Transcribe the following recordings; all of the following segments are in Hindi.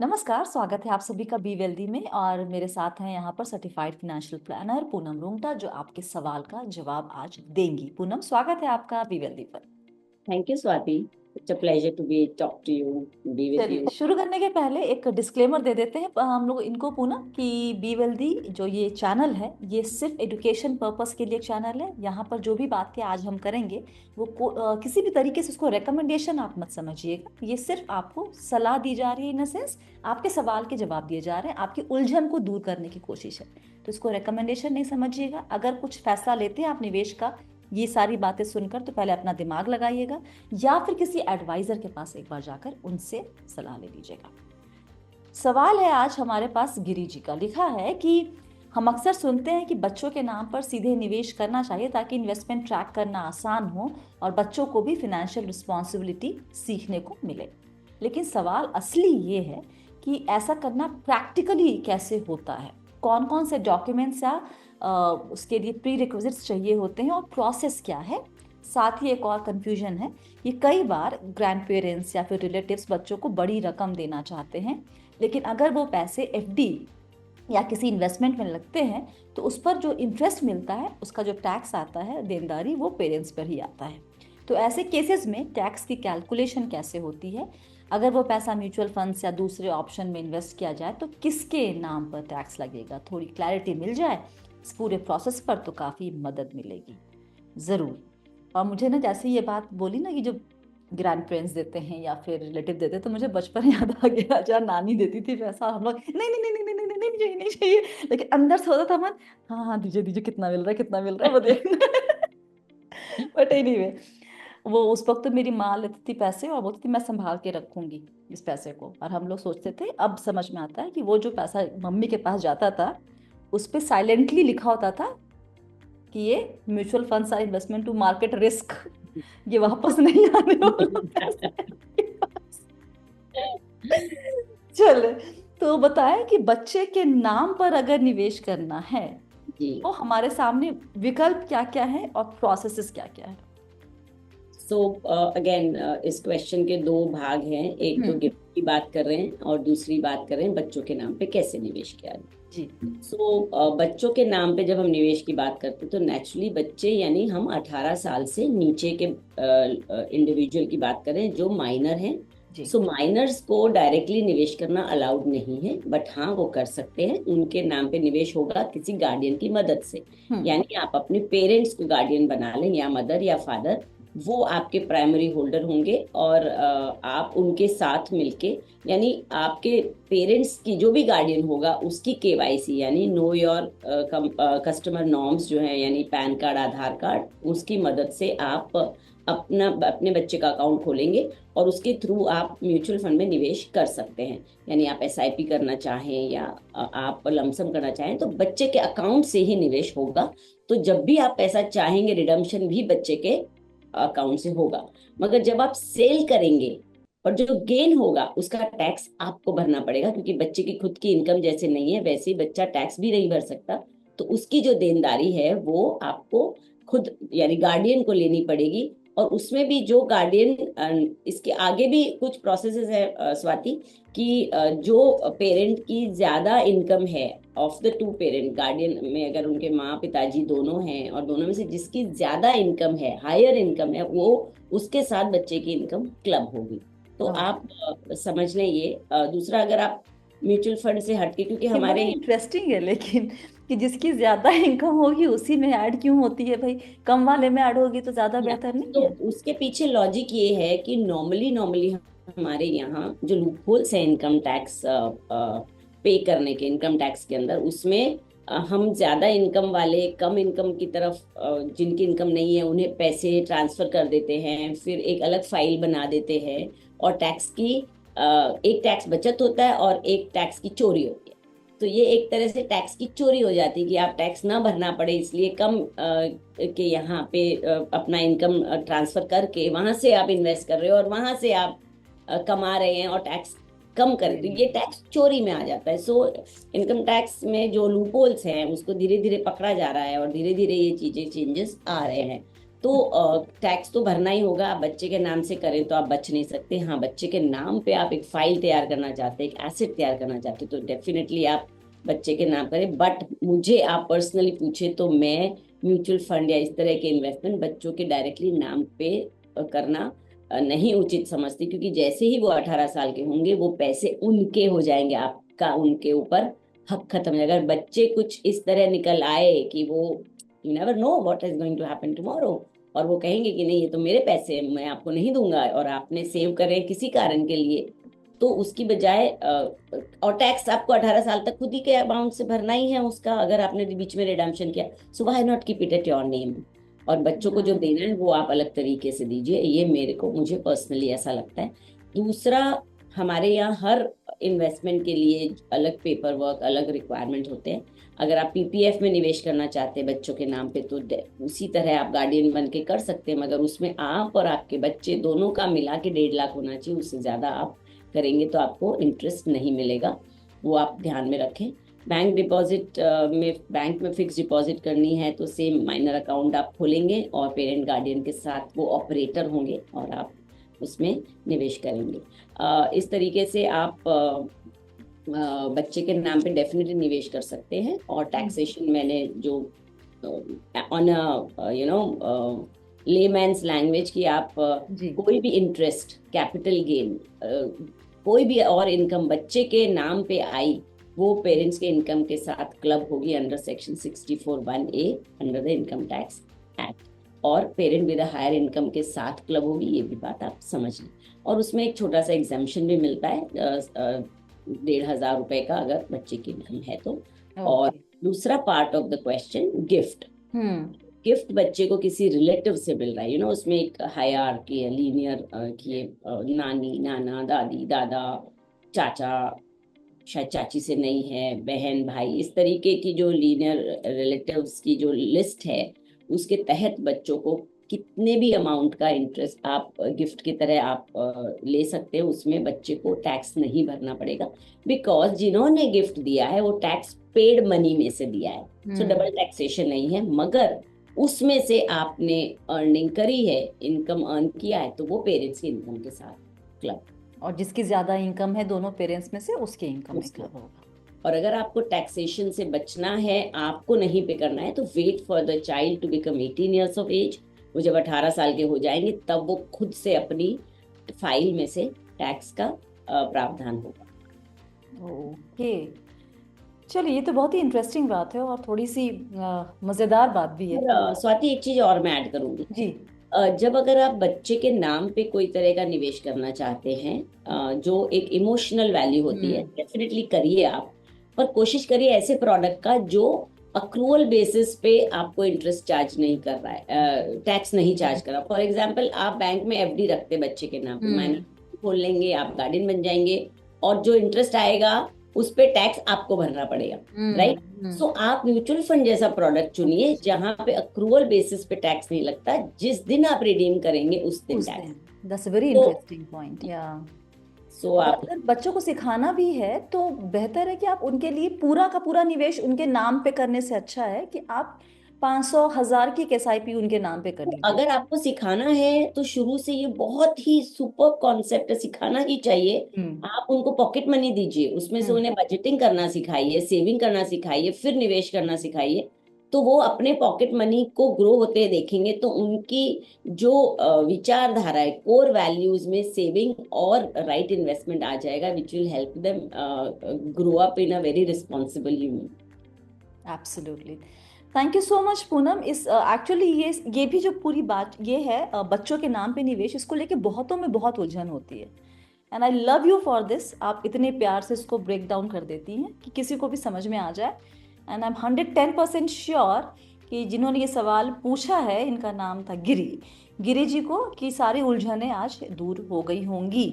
नमस्कार, स्वागत है आप सभी का बी वेल्दी में। और मेरे साथ हैं यहाँ पर certified financial planner Poonam Rungta, जो आपके सवाल का जवाब आज देंगी। पूनम, स्वागत है आपका बी वेल्दी पर। Thank you, Swati. It's a pleasure to be talk to you, be with चलिए, you. शुरू करने के पहले एक डिस्क्लेमर दे देते हैं हम लोग इनको पूनम, कि बी वेल्दी जो ये चैनल है, ये सिर्फ एजुकेशन पर्पस के लिए चैनल है। यहाँ पर जो भी बातें आज हम करेंगे वो किसी भी तरीके से उसको रेकमेंडेशन आप मत समझिएगा। ये सिर्फ आपको सलाह दी जा रही है, इन द सेंस आपके सवाल के जवाब दिए जा रहे हैं, आपकी उलझन को दूर करने की कोशिश है। तो इसको रेकमेंडेशन नहीं समझिएगा। अगर कुछ फैसला लेते हैं आप निवेश का, ये सारी बातें सुनकर, तो पहले अपना दिमाग लगाइएगा या फिर किसी एडवाइजर के पास एक बार जाकर उनसे सलाह ले लीजिएगा। सवाल है आज हमारे पास गिरी जी का। लिखा है कि हम अक्सर सुनते हैं कि बच्चों के नाम पर सीधे निवेश करना चाहिए ताकि इन्वेस्टमेंट ट्रैक करना आसान हो और बच्चों को भी फिनेंशियल रिस्पॉन्सिबिलिटी सीखने को मिले। लेकिन सवाल असली ये है कि ऐसा करना प्रैक्टिकली कैसे होता है, कौन कौन से डॉक्यूमेंट्स या उसके लिए प्री रिक्विजिट्स चाहिए होते हैं और प्रोसेस क्या है। साथ ही एक और कंफ्यूजन है, ये कई बार ग्रैंड पेरेंट्स या फिर रिलेटिव्स बच्चों को बड़ी रकम देना चाहते हैं, लेकिन अगर वो पैसे एफडी या किसी इन्वेस्टमेंट में लगते हैं तो उस पर जो इंटरेस्ट मिलता है, उसका जो टैक्स आता है, देनदारी, वो पेरेंट्स पर ही आता है। तो ऐसे केसेस में टैक्स की कैलकुलेशन कैसे होती है, अगर वो पैसा म्यूचुअल फंड्स या दूसरे ऑप्शन में इन्वेस्ट किया जाए तो किसके नाम पर टैक्स लगेगा। थोड़ी क्लैरिटी मिल जाए इस पूरे प्रोसेस पर तो काफ़ी मदद मिलेगी ज़रूर। और मुझे ना, जैसे ये बात बोली ना कि जो ग्रैंड पेरेंट्स देते हैं या फिर रिलेटिव देते हैं, तो मुझे बचपन याद आ गया जहाँ नानी देती थी पैसा। हम लोग नहीं नहीं नहीं नहीं नहीं नहीं नहीं नहीं चाहिए, नहीं चाहिए, लेकिन अंदर से होता था मन, हाँ हाँ दीजिए दीजिए, कितना मिल रहा है, कितना मिल रहा है, वो देखना। बट एनीवे, वो उस वक्त तो मेरी माँ लेती थी पैसे और बोलती थी मैं संभाल के रखूंगी इस पैसे को। और हम लोग सोचते थे, अब समझ में आता है कि वो जो पैसा मम्मी के पास जाता था उस पे साइलेंटली लिखा होता था कि ये mutual funds are investment to market risk, ये वापस नहीं आने वाला पैसा है आपके पास। चले, तो बताएं कि बच्चे के नाम पर अगर निवेश करना है जी। तो हमारे सामने विकल्प क्या क्या है और प्रोसेसेस क्या क्या है। सो अगेन इस क्वेश्चन के दो भाग हैं। एक तो हम्म। गिफ्ट की बात कर रहे हैं और दूसरी बात कर रहे हैं बच्चों के नाम पे कैसे निवेश किया जाए। जी। बच्चों के नाम पे जब हम निवेश की बात करते हैं तो नेचुरली बच्चे यानी हम 18 साल से नीचे के इंडिविजुअल की बात करें जो माइनर हैं। जी। माइनर्स को डायरेक्टली निवेश करना अलाउड नहीं है, बट हाँ वो कर सकते हैं। उनके नाम पे निवेश होगा किसी गार्डियन की मदद से। हम्म। यानी आप अपने पेरेंट्स को गार्डियन बना लें, या मदर या फादर, वो आपके प्राइमरी होल्डर होंगे और आप उनके साथ मिलके, यानी आपके पेरेंट्स की जो भी गार्डियन होगा उसकी केवाईसी यानी नो योर कस्टमर नॉर्म्स जो है, यानी पैन कार्ड, आधार कार्ड, उसकी मदद से आप अपने बच्चे का अकाउंट खोलेंगे और उसके थ्रू आप म्यूचुअल फंड में निवेश कर सकते हैं। यानी आप एसआईपी करना चाहें या आप लमसम करना चाहें तो बच्चे के अकाउंट से ही निवेश होगा। तो जब भी आप पैसा चाहेंगे रिडम्पशन भी बच्चे के अकाउंट से होगा। मगर जब आप सेल करेंगे और जो गेन होगा उसका टैक्स आपको भरना पड़ेगा, क्योंकि बच्चे की खुद की इनकम जैसे नहीं है वैसे ही बच्चा टैक्स भी नहीं भर सकता। तो उसकी जो देनदारी है वो आपको खुद यानी गार्डियन को लेनी पड़ेगी। और उसमें भी जो गार्डियन, इसके आगे भी कुछ प्रोसेसेस है स्वाति, कि जो पेरेंट की ज्यादा इनकम है of the two parent, guardian में अगर उनके माँ पिताजी दोनों हैं और दोनों में से जिसकी ज्यादा इनकम है, हायर इनकम है, वो उसके साथ बच्चे की इनकम क्लब होगी। तो हाँ, आप समझ लें ये। दूसरा, अगर आप म्यूचुअल फंड से हटके, क्योंकि ये बड़ा हमारे इंटरेस्टिंग है, लेकिन कि जिसकी ज्यादा इनकम होगी उसी में ऐड क्यों होती है भाई, कम वाले में ऐड होगी तो ज्यादा या बेहतर तो नहीं है। उसके पीछे लॉजिक ये है कि नॉर्मली नॉर्मली हमारे यहाँ जो लूपहोल्स है इनकम टैक्स पे करने के, इनकम टैक्स के अंदर, उसमें हम ज्यादा इनकम वाले कम इनकम की तरफ, जिनकी इनकम नहीं है उन्हें पैसे ट्रांसफर कर देते हैं, फिर एक अलग फाइल बना देते हैं और टैक्स की एक टैक्स बचत होता है और एक टैक्स की चोरी होती है। तो ये एक तरह से टैक्स की चोरी हो जाती है कि आप टैक्स ना भरना पड़े, इसलिए कम के यहाँ पे अपना इनकम ट्रांसफर करके वहां से आप इन्वेस्ट कर रहे हो और वहां से आप कमा रहे हैं और टैक्स कम कर रहे हो, तो ये टैक्स चोरी में आ जाता है। इनकम टैक्स में जो लूपहोल्स हैं उसको धीरे धीरे पकड़ा जा रहा है और धीरे धीरे ये चीजें चेंजेस आ रहे हैं। तो टैक्स तो भरना ही होगा। आप बच्चे के नाम से करें तो आप बच नहीं सकते। हाँ, बच्चे के नाम पे आप एक फाइल तैयार करना चाहते हैं, एक एसेट तैयार करना चाहते हैं, तो डेफिनेटली आप बच्चे के नाम करें। बट मुझे आप पर्सनली पूछे तो मैं म्यूचुअल फंड या इस तरह के इन्वेस्टमेंट बच्चों के डायरेक्टली नाम पे करना नहीं उचित समझती, क्योंकि जैसे ही वो 18 साल के होंगे वो पैसे उनके हो जाएंगे, आपका उनके ऊपर हक खत्म है। अगर बच्चे कुछ इस तरह निकल आए कि वो, you never know what is going to happen tomorrow, और वो कहेंगे कि नहीं ये तो मेरे पैसे हैं, मैं आपको नहीं दूंगा, और आपने सेव करे किसी कारण के लिए, तो उसकी बजाय और टैक्स आपको 18 साल तक खुद ही के अमाउंट से भरना ही है उसका, अगर आपने बीच में रिडम्पशन किया। So why not keep it at your name. और बच्चों को जो देना है वो आप अलग तरीके से दीजिए, ये मुझे पर्सनली ऐसा लगता है। दूसरा, हमारे यहाँ हर इन्वेस्टमेंट के लिए अलग पेपर वर्क, अलग रिक्वायरमेंट होते हैं। अगर आप पीपीएफ में निवेश करना चाहते हैं बच्चों के नाम पे, तो उसी तरह आप गार्डियन बन के कर सकते हैं, मगर उसमें आप और आपके बच्चे दोनों का मिला के 1.5 लाख होना चाहिए। उससे ज्यादा आप करेंगे तो आपको इंटरेस्ट नहीं मिलेगा, वो आप ध्यान में रखें। बैंक डिपॉजिट में, बैंक में फिक्स डिपॉजिट करनी है तो सेम माइनर अकाउंट आप खोलेंगे और पेरेंट गार्डियन के साथ वो ऑपरेटर होंगे और आप उसमें निवेश करेंगे। इस तरीके से आप बच्चे के नाम पे डेफिनेटली निवेश कर सकते हैं। और टैक्सेशन मैंने जो on you know layman's language की आप जी। कोई भी इंटरेस्ट, कैपिटल गेन, कोई भी और इनकम बच्चे के नाम पे आई, वो पेरेंट्स के इनकम के साथ क्लब होगी under section 64(1)(a) under the income tax act, और पेरेंट विद हायर इनकम के साथ क्लब होगी, ये भी बात आप समझ लें। और उसमें एक छोटा सा एग्जाम्पशन भी मिलता है 1,500 रुपए का, अगर बच्चे की इनकम है तो। और ओके। दूसरा part of the question, gift. Hmm. Gift बच्चे को किसी रिलेटिव से मिल रहा है, उसमें एक हायरार्की है, लीनियर कि नानी, नाना, दादी, दादा, चाचा, शायद चाची से नहीं है, बहन, भाई, इस तरीके की जो लीनियर रिलेटिव्स की जो लिस्ट है, उसके तहत बच्चों को कितने भी अमाउंट का इंटरेस्ट आप गिफ्ट की तरह आप ले सकते हैं, उसमें बच्चे को टैक्स नहीं भरना पड़ेगा, बिकॉज जिन्होंने गिफ्ट दिया है वो टैक्स पेड मनी में से दिया है। सो डबल टैक्सेशन नहीं है, मगर उसमें से आपने अर्निंग करी है, इनकम अर्न किया है, तो वो पेरेंट्स की इनकम के साथ क्लब। और जिसकी ज्यादा इनकम है दोनों पेरेंट्स में से, उसके इनकम में उसको, क्लब होगा। और अगर आपको टैक्सेशन से बचना है, आपको नहीं पे करना है, तो wait for the child to become 18 years of age. वो जब 18 साल के हो जाएंगे तब वो खुद से अपनी फाइल में से टैक्स का प्रावधान होगा। ओके। चलिए, ये तो बहुत ही इंटरेस्टिंग बात है और थोड़ी सी मजेदार बात भी है। और स्वाति, एक चीज और मैं ऐड करूंगी। जी। जब अगर आप बच्चे के नाम पे कोई तरह का निवेश करना चाहते हैं, जो एक इमोशनल वैल्यू होती है, डेफिनेटली करिए आप, पर कोशिश करिए ऐसे प्रोडक्ट का जो अक्रूवल बेसिस पे आपको इंटरेस्ट चार्ज नहीं कर रहा है, टैक्स नहीं चार्ज कर रहा। फॉर एग्जाम्पल, आप बैंक में एफडी रखते बच्चे के नाम पे, माइनर खोल लेंगे, आप गार्डियन बन जाएंगे, और जो इंटरेस्ट आएगा उस पे टैक्स आपको भरना पड़ेगा, राइट? सो आप म्यूचुअल फंड जैसा प्रोडक्ट चुनिए जहां पे अक्रूवल बेसिस पे टैक्स नहीं लगता, जिस दिन आप रिडीम करेंगे उस दिन टैक्स। दैट्स अ वेरी तो इंटरेस्टिंग पॉइंट। या सो और आप, अगर बच्चों को सिखाना भी है तो बेहतर है कि आप उनके लिए पूरा का पूरा निवेश उनके नाम पे करने से अच्छा है कि आप 500 1000 की एसआईपी उनके नाम पे कर लीजिए। अगर आपको सिखाना है तो शुरू से ये बहुत ही सुपर कॉन्सेप्ट है, सिखाना ही चाहिए। हम्म। आप उनको पॉकेट मनी दीजिए, उसमें से हम्म। उन्हें बजटिंग करना सिखाइए, सेविंग करना सिखाइए, फिर निवेश करना सिखाइए। तो वो अपने पॉकेट मनी को ग्रो होते देखेंगे, तो उनकी जो विचारधारा है, कोर वैल्यूज में सेविंग और राइट इन्वेस्टमेंट आ जाएगा, which will help them grow up in a very responsible human. Absolutely. Thank you so much Poonam. इस एक्चुअली ये भी जो पूरी बात ये है बच्चों के नाम पे निवेश, इसको लेके बहुतों में बहुत उलझन होती है। And I love you for this. आप इतने प्यार से इसको ब्रेक डाउन कर देती हैं कि किसी को भी समझ में आ जाए। एंड आई एम 110% श्योर कि जिन्होंने ये सवाल पूछा है, इनका नाम था गिरी, गिरी जी को, कि सारी उलझनें आज दूर हो गई होंगी।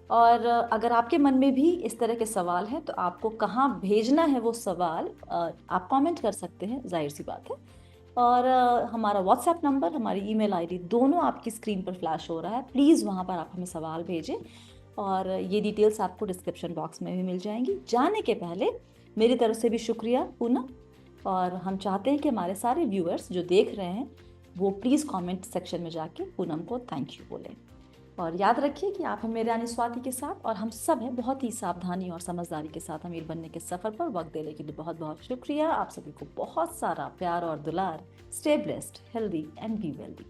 और अगर आपके मन में भी इस तरह के सवाल हैं तो आपको कहाँ भेजना है वो सवाल, आप कमेंट कर सकते हैं, जाहिर सी बात है। और हमारा व्हाट्सएप नंबर, हमारी ईमेल आईडी दोनों आपकी स्क्रीन पर फ्लैश हो रहा है। प्लीज़ वहाँ पर आप हमें सवाल भेजें, और ये डिटेल्स आपको डिस्क्रिप्शन बॉक्स में भी मिल जाएंगी। जाने के पहले मेरी तरफ से भी शुक्रिया पूनम, और हम चाहते हैं कि हमारे सारे व्यूअर्स जो देख रहे हैं वो प्लीज़ कमेंट सेक्शन में जाके पूनम को थैंक यू बोलें। और याद रखिए कि आप हैं मेरे यानी स्वाति के साथ, और हम सब हैं बहुत ही सावधानी और समझदारी के साथ अमीर बनने के सफर पर। वक्त देने के लिए बहुत बहुत शुक्रिया। आप सभी को बहुत सारा प्यार और दुलार। Stay blessed, healthy and be wealthy.